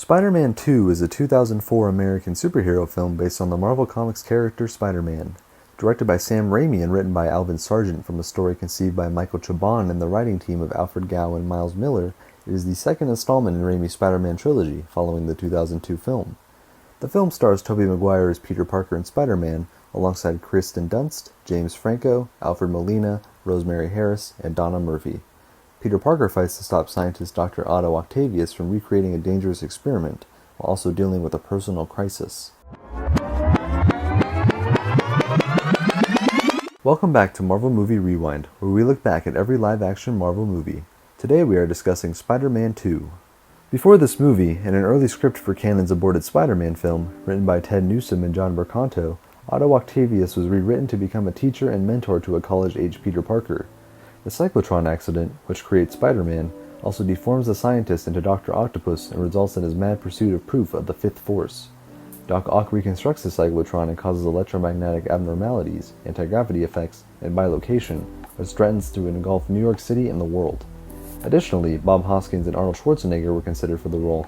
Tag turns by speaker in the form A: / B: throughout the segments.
A: Spider-Man 2 is a 2004 American superhero film based on the Marvel Comics character Spider-Man. Directed by Sam Raimi and written by Alvin Sargent from a story conceived by Michael Chabon and the writing team of Alfred and Miles Miller, it is the second installment in Raimi's Spider-Man trilogy, following the 2002 film. The film stars Tobey Maguire as Peter Parker and Spider-Man, alongside Kirsten Dunst, James Franco, Alfred Molina, Rosemary Harris, and Donna Murphy. Peter Parker fights to stop scientist Dr. Otto Octavius from recreating a dangerous experiment, while also dealing with a personal crisis. Welcome back to Marvel Movie Rewind, where we look back at every live-action Marvel movie. Today we are discussing Spider-Man 2. Before this movie, in an early script for Cannon's aborted Spider-Man film, written by Ted Newsom and John Bercanto, Otto Octavius was rewritten to become a teacher and mentor to a college-age Peter Parker. The cyclotron accident, which creates Spider-Man, also deforms the scientist into Dr. Octopus and results in his mad pursuit of proof of the Fifth Force. Doc Ock reconstructs the cyclotron and causes electromagnetic abnormalities, anti-gravity effects, and bilocation, which threatens to engulf New York City and the world. Additionally, Bob Hoskins and Arnold Schwarzenegger were considered for the role.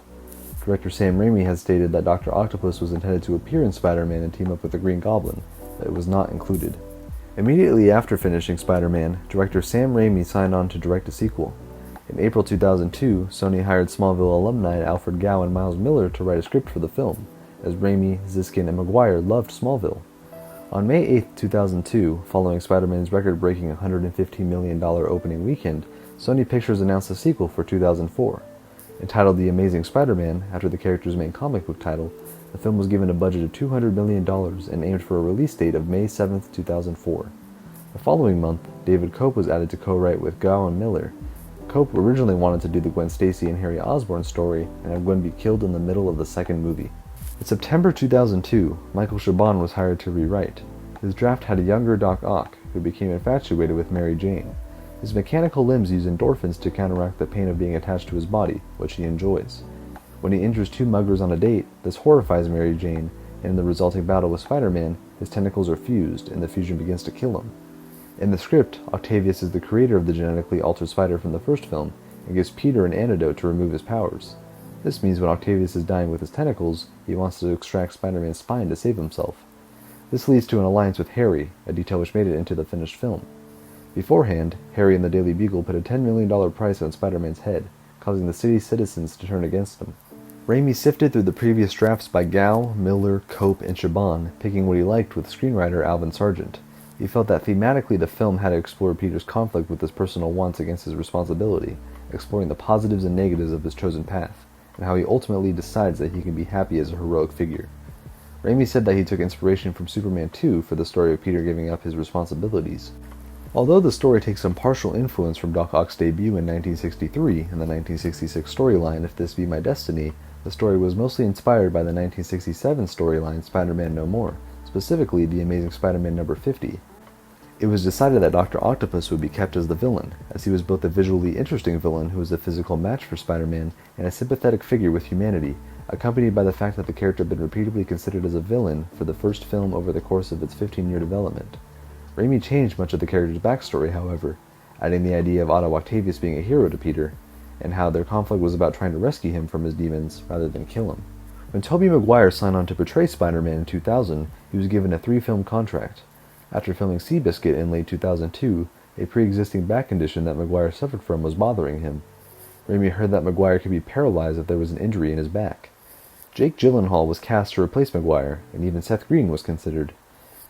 A: Director Sam Raimi has stated that Dr. Octopus was intended to appear in Spider-Man and team up with the Green Goblin, but it was not included. Immediately after finishing Spider-Man, director Sam Raimi signed on to direct a sequel. In April 2002, Sony hired Smallville alumni Alfred and Miles Miller to write a script for the film, as Raimi, Ziskin, and Maguire loved Smallville. On May 8, 2002, following Spider-Man's record-breaking $115 million opening weekend, Sony Pictures announced a sequel for 2004. Entitled The Amazing Spider-Man, after the character's main comic book title, the film was given a budget of $200 million and aimed for a release date of May 7, 2004. The following month, David Koepp was added to co-write with Gow and Miller. Koepp originally wanted to do the Gwen Stacy and Harry Osborn story and have Gwen be killed in the middle of the second movie. In September 2002, Michael Chabon was hired to rewrite. His draft had a younger Doc Ock, who became infatuated with Mary Jane. His mechanical limbs use endorphins to counteract the pain of being attached to his body, which he enjoys. When he injures two muggers on a date, this horrifies Mary Jane, and in the resulting battle with Spider-Man, his tentacles are fused, and the fusion begins to kill him. In the script, Octavius is the creator of the genetically altered spider from the first film, and gives Peter an antidote to remove his powers. This means when Octavius is dying with his tentacles, he wants to extract Spider-Man's spine to save himself. This leads to an alliance with Harry, a detail which made it into the finished film. Beforehand, Harry and the Daily Bugle put a $10 million price on Spider-Man's head, causing the city's citizens to turn against him. Raimi sifted through the previous drafts by Gow, Miller, Koepp, and Chabon, picking what he liked with screenwriter Alvin Sargent. He felt that thematically the film had to explore Peter's conflict with his personal wants against his responsibility, exploring the positives and negatives of his chosen path, and how he ultimately decides that he can be happy as a heroic figure. Raimi said that he took inspiration from Superman 2 for the story of Peter giving up his responsibilities. Although the story takes some partial influence from Doc Ock's debut in 1963 and the 1966 storyline If This Be My Destiny, the story was mostly inspired by the 1967 storyline Spider-Man No More, specifically The Amazing Spider-Man number 50. It was decided that Dr. Octopus would be kept as the villain, as he was both a visually interesting villain who was a physical match for Spider-Man and a sympathetic figure with humanity, accompanied by the fact that the character had been repeatedly considered as a villain for the first film over the course of its 15-year development. Raimi changed much of the character's backstory, however, adding the idea of Otto Octavius being a hero to Peter, and how their conflict was about trying to rescue him from his demons rather than kill him. When Tobey Maguire signed on to portray Spider-Man in 2000, he was given a 3-film contract. After filming Seabiscuit in late 2002, a pre-existing back condition that Maguire suffered from was bothering him. Raimi heard that Maguire could be paralyzed if there was an injury in his back. Jake Gyllenhaal was cast to replace Maguire, and even Seth Green was considered.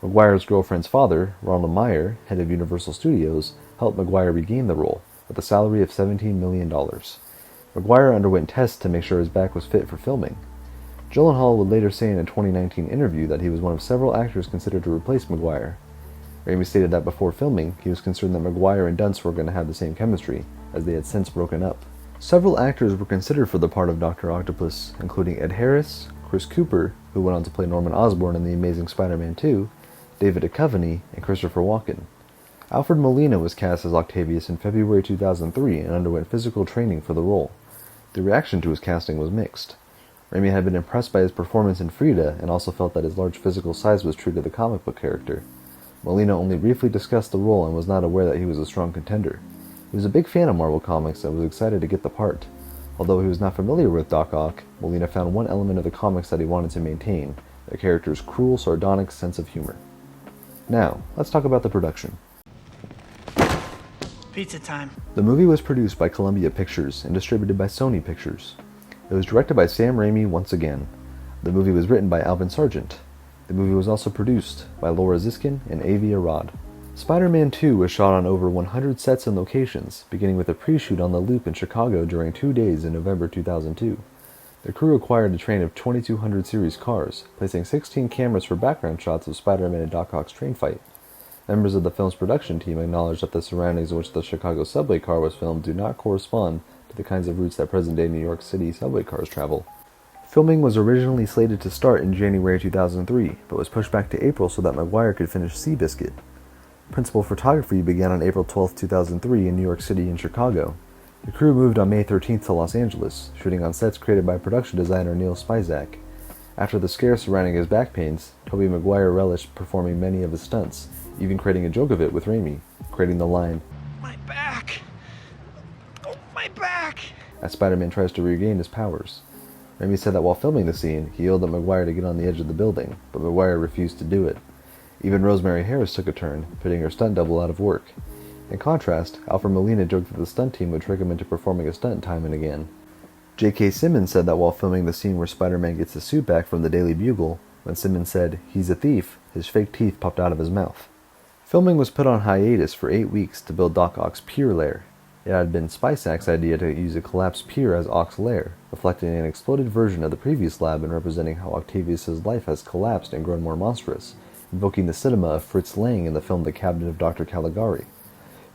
A: Maguire's girlfriend's father, Ronald Meyer, head of Universal Studios, helped Maguire regain the role, with a salary of $17 million. Maguire underwent tests to make sure his back was fit for filming. Gyllenhaal would later say in a 2019 interview that he was one of several actors considered to replace Maguire. Raimi stated that before filming, he was concerned that Maguire and Dunst were going to have the same chemistry, as they had since broken up. Several actors were considered for the part of Dr. Octopus, including Ed Harris, Chris Cooper, who went on to play Norman Osborn in The Amazing Spider-Man 2, David Duchovny, and Christopher Walken. Alfred Molina was cast as Octavius in February 2003 and underwent physical training for the role. The reaction to his casting was mixed. Raimi had been impressed by his performance in Frida and also felt that his large physical size was true to the comic book character. Molina only briefly discussed the role and was not aware that he was a strong contender. He was a big fan of Marvel Comics and was excited to get the part. Although he was not familiar with Doc Ock, Molina found one element of the comics that he wanted to maintain, the character's cruel, sardonic sense of humor. Now, let's talk about the production.
B: Pizza time.
A: The movie was produced by Columbia Pictures and distributed by Sony Pictures. It was directed by Sam Raimi once again. The movie was written by Alvin Sargent. The movie was also produced by Laura Ziskin and Avi Arad. Spider-Man 2 was shot on over 100 sets and locations, beginning with a pre-shoot on the Loop in Chicago during 2 days in November 2002. The crew acquired a train of 2200 series cars, placing 16 cameras for background shots of Spider-Man and Doc Ock's train fight. Members of the film's production team acknowledged that the surroundings in which the Chicago subway car was filmed do not correspond to the kinds of routes that present-day New York City subway cars travel. Filming was originally slated to start in January 2003, but was pushed back to April so that Maguire could finish Seabiscuit. Principal photography began on April 12, 2003 in New York City and Chicago. The crew moved on May 13th to Los Angeles, shooting on sets created by production designer Neil Spizak. After the scare surrounding his back pains, Tobey Maguire relished performing many of his stunts, even creating a joke of it with Raimi, creating the line,
B: My back! Oh, my back!
A: as Spider-Man tries to regain his powers. Raimi said that while filming the scene, he yelled at Maguire to get on the edge of the building, but Maguire refused to do it. Even Rosemary Harris took a turn, putting her stunt double out of work. In contrast, Alfred Molina joked that the stunt team would trick him into performing a stunt time and again. J.K. Simmons said that while filming the scene where Spider-Man gets his suit back from the Daily Bugle, when Simmons said, "He's a thief," his fake teeth popped out of his mouth. Filming was put on hiatus for 8 weeks to build Doc Ock's pier lair. It had been Spizak's idea to use a collapsed pier as Ock's lair, reflecting an exploded version of the previous lab and representing how Octavius' life has collapsed and grown more monstrous, invoking the cinema of Fritz Lang in the film The Cabinet of Dr. Caligari.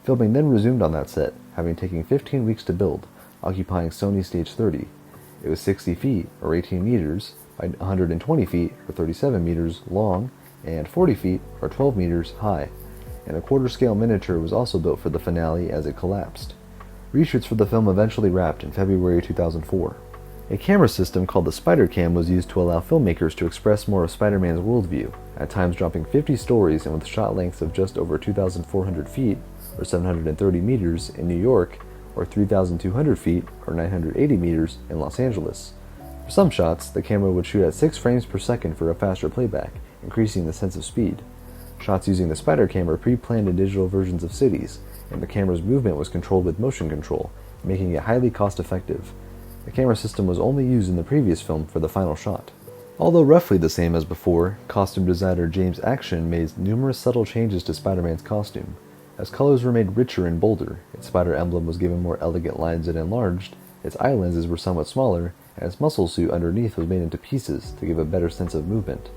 A: Filming then resumed on that set, having taken 15 weeks to build, occupying Sony Stage 30. It was 60 feet, or 18 meters, by 120 feet, or 37 meters, long, and 40 feet, or 12 meters, high. And a quarter-scale miniature was also built for the finale as it collapsed. Reshoots for the film eventually wrapped in February 2004. A camera system called the Spider Cam was used to allow filmmakers to express more of Spider-Man's worldview, at times dropping 50 stories and with shot lengths of just over 2,400 feet, or 730 meters, in New York, or 3,200 feet, or 980 meters, in Los Angeles. For some shots, the camera would shoot at 6 frames per second for a faster playback, increasing the sense of speed. Shots using the Spider Cam were pre-planned in digital versions of cities, and the camera's movement was controlled with motion control, making it highly cost-effective. The camera system was only used in the previous film for the final shot. Although roughly the same as before, costume designer James Action made numerous subtle changes to Spider-Man's costume. As colors were made richer and bolder, its spider emblem was given more elegant lines and enlarged, its eye lenses were somewhat smaller, and its muscle suit underneath was made into pieces to give a better sense of movement.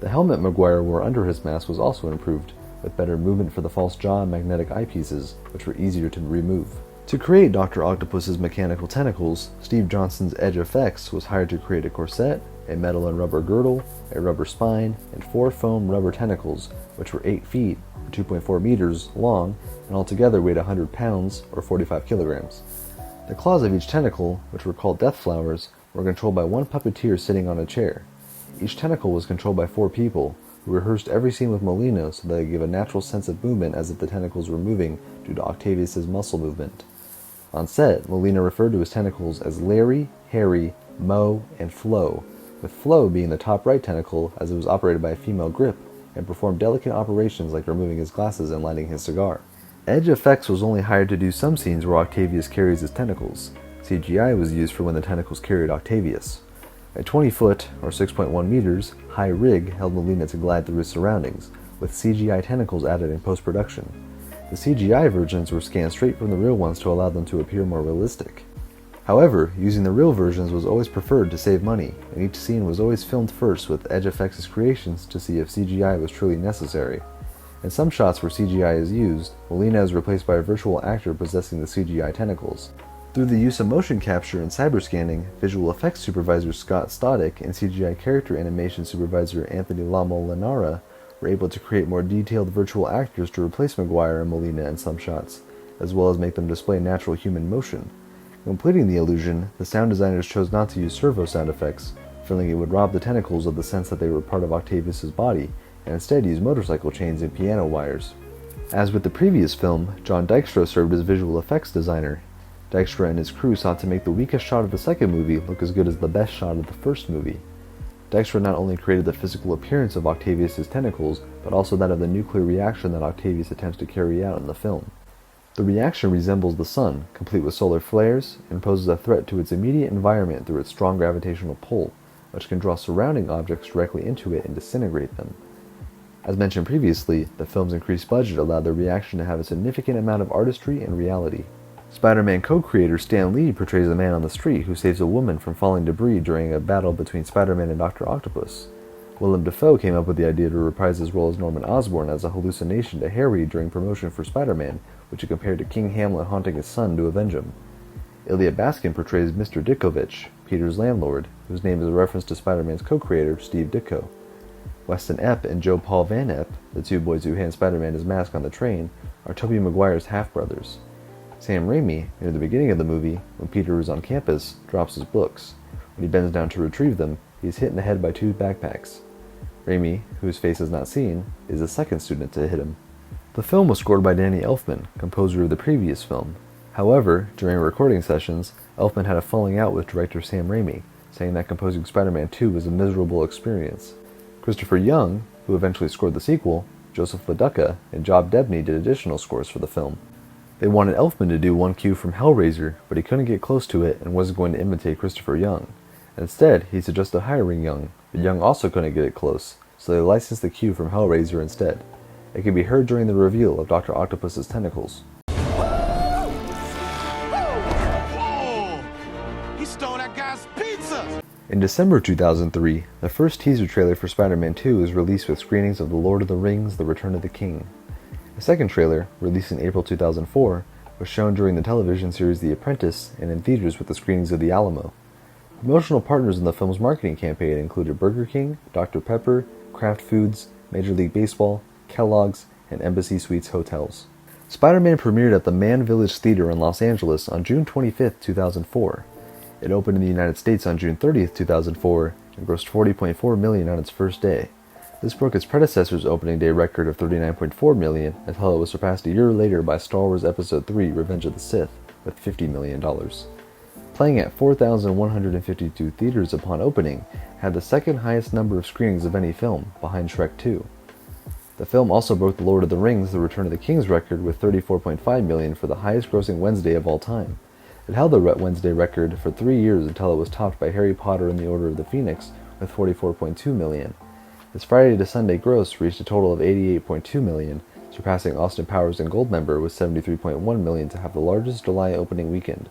A: The helmet Maguire wore under his mask was also improved, with better movement for the false jaw and magnetic eyepieces, which were easier to remove. To create Dr. Octopus's mechanical tentacles, Steve Johnson's Edge Effects was hired to create a corset, a metal and rubber girdle, a rubber spine, and 4 foam rubber tentacles, which were 8 feet, or 2.4 meters, long, and altogether weighed 100 pounds, or 45 kilograms. The claws of each tentacle, which were called death flowers, were controlled by one puppeteer sitting on a chair. Each tentacle was controlled by 4 people, who rehearsed every scene with Molina so that they give a natural sense of movement as if the tentacles were moving due to Octavius' muscle movement. On set, Molina referred to his tentacles as Larry, Harry, Mo, and Flo, with Flo being the top right tentacle as it was operated by a female grip and performed delicate operations like removing his glasses and lighting his cigar. Edge Effects was only hired to do some scenes where Octavius carries his tentacles. CGI was used for when the tentacles carried Octavius. A 20-foot, or 6.1 meters, high rig held Molina to glide through his surroundings, with CGI tentacles added in post-production. The CGI versions were scanned straight from the real ones to allow them to appear more realistic. However, using the real versions was always preferred to save money, and each scene was always filmed first with Edge Effects' creations to see if CGI was truly necessary. In some shots where CGI is used, Molina is replaced by a virtual actor possessing the CGI tentacles. Through the use of motion capture and cyberscanning, visual effects supervisor Scott Stodick and CGI character animation supervisor Anthony Lamolinara were able to create more detailed virtual actors to replace Maguire and Molina in some shots, as well as make them display natural human motion. Completing the illusion, the sound designers chose not to use servo sound effects, feeling it would rob the tentacles of the sense that they were part of Octavius' body, and instead use motorcycle chains and piano wires. As with the previous film, John Dykstra served as visual effects designer. Dykstra and his crew sought to make the weakest shot of the second movie look as good as the best shot of the first movie. Dykstra not only created the physical appearance of Octavius' tentacles, but also that of the nuclear reaction that Octavius attempts to carry out in the film. The reaction resembles the sun, complete with solar flares, and poses a threat to its immediate environment through its strong gravitational pull, which can draw surrounding objects directly into it and disintegrate them. As mentioned previously, the film's increased budget allowed the reaction to have a significant amount of artistry and reality. Spider-Man co-creator Stan Lee portrays a man on the street who saves a woman from falling debris during a battle between Spider-Man and Dr. Octopus. Willem Dafoe came up with the idea to reprise his role as Norman Osborn as a hallucination to Harry during promotion for Spider-Man, which he compared to King Hamlet haunting his son to avenge him. Ilya Baskin portrays Mr. Ditkovich, Peter's landlord, whose name is a reference to Spider-Man's co-creator, Steve Ditko. Weston Epp and Joe Paul Van Epp, the two boys who hand Spider-Man his mask on the train, are Tobey Maguire's half-brothers. Sam Raimi, near the beginning of the movie, when Peter is on campus, drops his books. When he bends down to retrieve them, he is hit in the head by two backpacks. Raimi, whose face is not seen, is the second student to hit him. The film was scored by Danny Elfman, composer of the previous film. However, during recording sessions, Elfman had a falling out with director Sam Raimi, saying that composing Spider-Man 2 was a miserable experience. Christopher Young, who eventually scored the sequel, Joseph LaDuca, and Job Debney did additional scores for the film. They wanted Elfman to do one cue from Hellraiser, but he couldn't get close to it and wasn't going to imitate Christopher Young. Instead, he suggested hiring Young, but Young also couldn't get it close, so they licensed the cue from Hellraiser instead. It can be heard during the reveal of Dr. Octopus's tentacles.
C: Whoa! He stole that guy's pizza!
A: In December 2003, the first teaser trailer for Spider-Man 2 was released with screenings of The Lord of the Rings: The Return of the King. The second trailer, released in April 2004, was shown during the television series The Apprentice and in theaters with the screenings of The Alamo. Promotional partners in the film's marketing campaign included Burger King, Dr. Pepper, Kraft Foods, Major League Baseball, Kellogg's, and Embassy Suites Hotels. Spider-Man premiered at the Mann Village Theater in Los Angeles on June 25, 2004. It opened in the United States on June 30, 2004, and grossed $40.4 million on its first day. This broke its predecessor's opening day record of $39.4 million until it was surpassed a year later by Star Wars Episode III: Revenge of the Sith, with $50 million. Playing at 4,152 theaters upon opening, had the second highest number of screenings of any film, behind Shrek 2. The film also broke the Lord of the Rings: The Return of the King's record with $34.5 million for the highest grossing Wednesday of all time. It held the Wednesday record for 3 years until it was topped by Harry Potter and the Order of the Phoenix with $44.2 million. Its Friday to Sunday gross reached a total of $88.2 million, surpassing Austin Powers and Goldmember with $73.1 million to have the largest July opening weekend.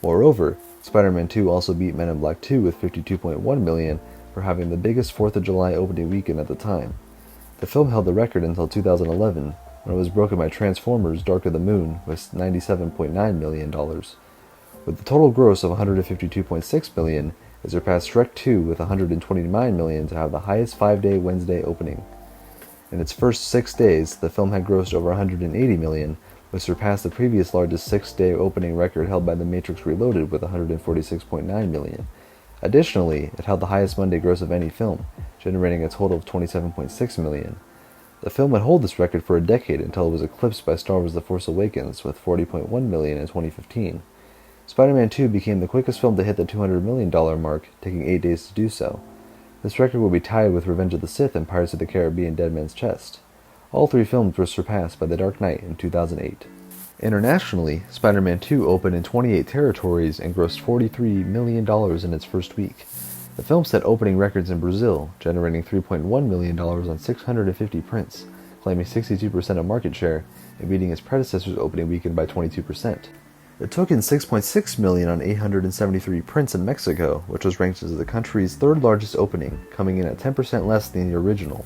A: Moreover, Spider-Man 2 also beat Men in Black 2 with $52.1 million for having the biggest 4th of July opening weekend at the time. The film held the record until 2011, when it was broken by Transformers: Dark of the Moon with $97.9 million. With the total gross of $152.6 million, it surpassed Shrek 2 with $129 million to have the highest 5-day Wednesday opening. In its first 6 days, the film had grossed over $180 million, which surpassed the previous largest 6-day opening record held by The Matrix Reloaded with $146.9 million. Additionally, it held the highest Monday gross of any film, generating a total of $27.6 million. The film would hold this record for a decade until it was eclipsed by Star Wars: The Force Awakens with $40.1 million in 2015. Spider-Man 2 became the quickest film to hit the $200 million mark, taking 8 days to do so. This record will be tied with Revenge of the Sith and Pirates of the Caribbean: Dead Man's Chest. All 3 films were surpassed by The Dark Knight in 2008. Internationally, Spider-Man 2 opened in 28 territories and grossed $43 million in its first week. The film set opening records in Brazil, generating $3.1 million on 650 prints, claiming 62% of market share, and beating its predecessor's opening weekend by 22%. It took in $6.6 million on 873 prints in Mexico, which was ranked as the country's third largest opening, coming in at 10% less than the original.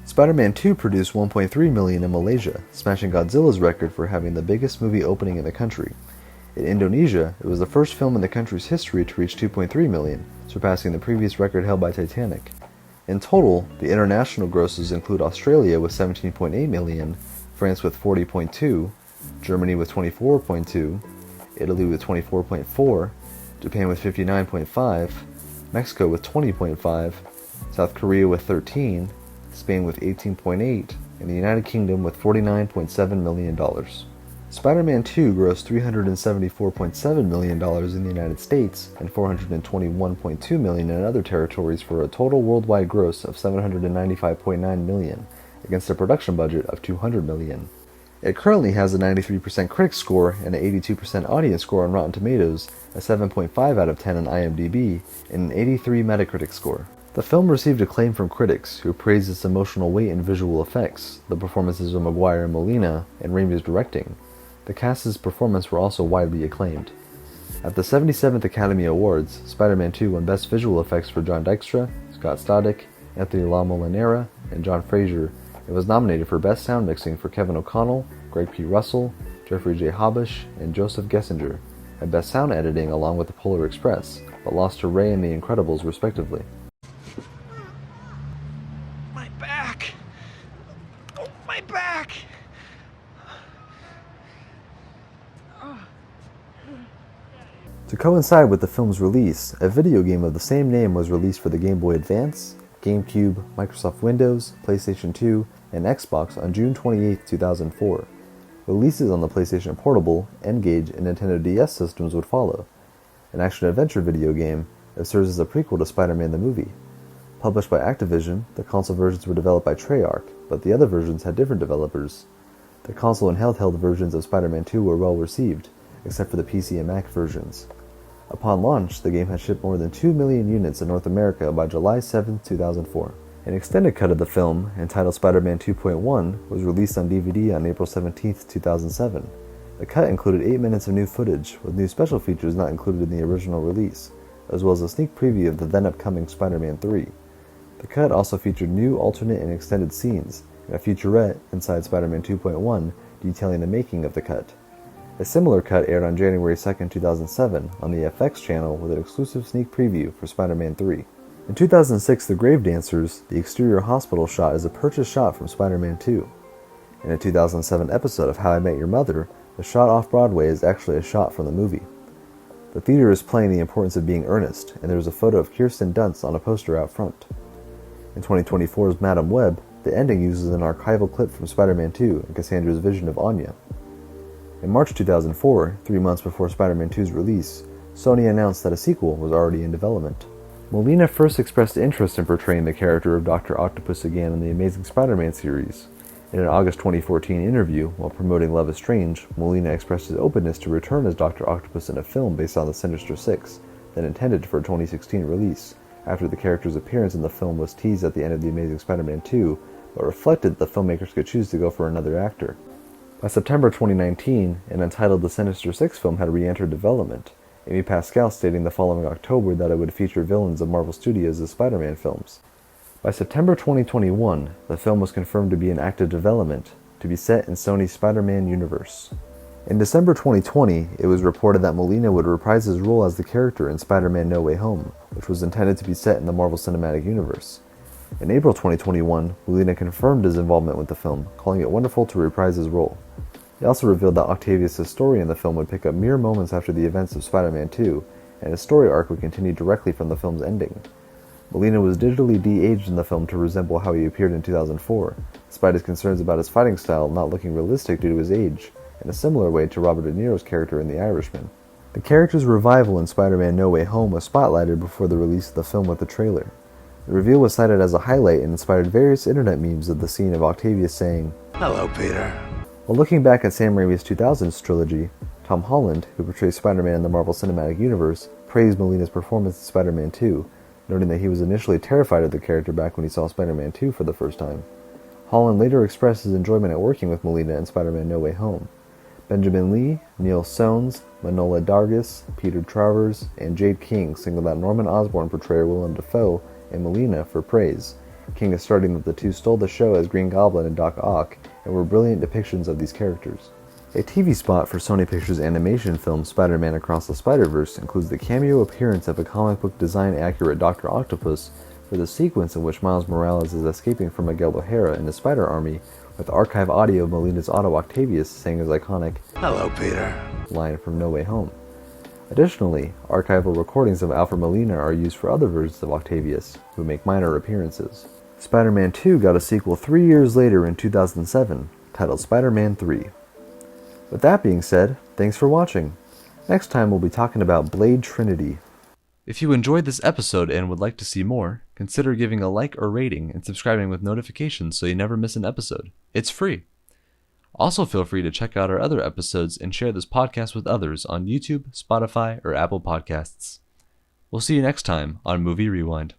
A: Spider-Man 2 produced $1.3 million in Malaysia, smashing Godzilla's record for having the biggest movie opening in the country. In Indonesia, it was the first film in the country's history to reach $2.3 million, surpassing the previous record held by Titanic. In total, the international grosses include Australia with $17.8 million, France with $40.2, Germany with $24.2, Italy with $24.4, Japan with $59.5, Mexico with $20.5, South Korea with $13, Spain with $18.8, and the United Kingdom with $49.7 million. Spider-Man 2 grossed $374.7 million in the United States and $421.2 million in other territories for a total worldwide gross of $795.9 million, against a production budget of $200 million. It currently has a 93% critic score and an 82% audience score on Rotten Tomatoes, a 7.5 out of 10 on IMDb, and an 83 Metacritic score. The film received acclaim from critics, who praised its emotional weight and visual effects, the performances of Maguire and Molina, and Raimi's directing. The cast's performance were also widely acclaimed. At the 77th Academy Awards, Spider-Man 2 won Best Visual Effects for John Dykstra, Scott Stadik, Anthony La Molinera, and John Fraser. It was nominated for Best Sound Mixing for Kevin O'Connell, Greg P. Russell, Jeffrey J. Habush, and Joseph Gessinger, and Best Sound Editing along with The Polar Express, but lost to Ray and The Incredibles respectively.
B: My back! Oh, my back!
A: To coincide with the film's release, a video game of the same name was released for the Game Boy Advance, GameCube, Microsoft Windows, PlayStation 2, and Xbox on June 28, 2004. Releases on the PlayStation Portable, N-Gage, and Nintendo DS systems would follow. An action-adventure video game, it serves as a prequel to Spider-Man the movie. Published by Activision, the console versions were developed by Treyarch, but the other versions had different developers. The console and handheld versions of Spider-Man 2 were well received, except for the PC and Mac versions. Upon launch, the game had shipped more than 2 million units in North America by July 7, 2004. An extended cut of the film, entitled Spider-Man 2.1, was released on DVD on April 17, 2007. The cut included 8 minutes of new footage, with new special features not included in the original release, as well as a sneak preview of the then-upcoming Spider-Man 3. The cut also featured new alternate and extended scenes, and a featurette inside Spider-Man 2.1 detailing the making of the cut. A similar cut aired on January 2, 2007 on the FX channel with an exclusive sneak preview for Spider-Man 3. In 2006, The Grave Dancers, the exterior hospital shot, is a purchased shot from Spider-Man 2. In a 2007 episode of How I Met Your Mother, the shot off Broadway is actually a shot from the movie. The theater is playing The Importance of Being Earnest, and there is a photo of Kirsten Dunst on a poster out front. In 2024's Madam Web, the ending uses an archival clip from Spider-Man 2 and Cassandra's vision of Anya. In March 2004, 3 months before Spider-Man 2's release, Sony announced that a sequel was already in development. Molina first expressed interest in portraying the character of Dr. Octopus again in the Amazing Spider-Man series. In an August 2014 interview, while promoting Love is Strange, Molina expressed his openness to return as Dr. Octopus in a film based on the Sinister Six, then intended for a 2016 release, after the character's appearance in the film was teased at the end of The Amazing Spider-Man 2, but reflected that the filmmakers could choose to go for another actor. By September 2019, an entitled The Sinister Six film had re-entered development, Amy Pascal stating the following October that it would feature villains of Marvel Studios' Spider-Man films. By September 2021, the film was confirmed to be in active development, to be set in Sony's Spider-Man universe. In December 2020, it was reported that Molina would reprise his role as the character in Spider-Man No Way Home, which was intended to be set in the Marvel Cinematic Universe. In April 2021, Molina confirmed his involvement with the film, calling it wonderful to reprise his role. He also revealed that Octavius' story in the film would pick up mere moments after the events of Spider-Man 2, and his story arc would continue directly from the film's ending. Molina was digitally de-aged in the film to resemble how he appeared in 2004, despite his concerns about his fighting style not looking realistic due to his age, in a similar way to Robert De Niro's character in The Irishman. The character's revival in Spider-Man No Way Home was spotlighted before the release of the film with the trailer. The reveal was cited as a highlight and inspired various internet memes of the scene of Octavius saying,
C: "Hello, Peter."
A: While looking back at Sam Raimi's 2000s trilogy, Tom Holland, who portrays Spider-Man in the Marvel Cinematic Universe, praised Molina's performance in Spider-Man 2, noting that he was initially terrified of the character back when he saw Spider-Man 2 for the first time. Holland later expressed his enjoyment at working with Molina in Spider-Man No Way Home. Benjamin Lee, Neil Sones, Manola Dargis, Peter Travers, and Jade King singled out Norman Osborn portrayer Willem Dafoe and Molina for praise. King asserting that the two stole the show as Green Goblin and Doc Ock, and were brilliant depictions of these characters. A TV spot for Sony Pictures' animation film Spider-Man Across the Spider-Verse includes the cameo appearance of a comic book design-accurate Dr. Octopus for the sequence in which Miles Morales is escaping from Miguel O'Hara and the Spider Army, with archive audio of Molina's Otto Octavius saying his iconic
C: "Hello, Peter"
A: line from No Way Home. Additionally, archival recordings of Alfred Molina are used for other versions of Octavius, who make minor appearances. Spider-Man 2 got a sequel 3 years later in 2007, titled Spider-Man 3. With that being said, thanks for watching. Next time we'll be talking about Blade Trinity. If you enjoyed this episode and would like to see more, consider giving a like or rating and subscribing with notifications so you never miss an episode. It's free. Also feel free to check out our other episodes and share this podcast with others on YouTube, Spotify, or Apple Podcasts. We'll see you next time on Movie Rewind.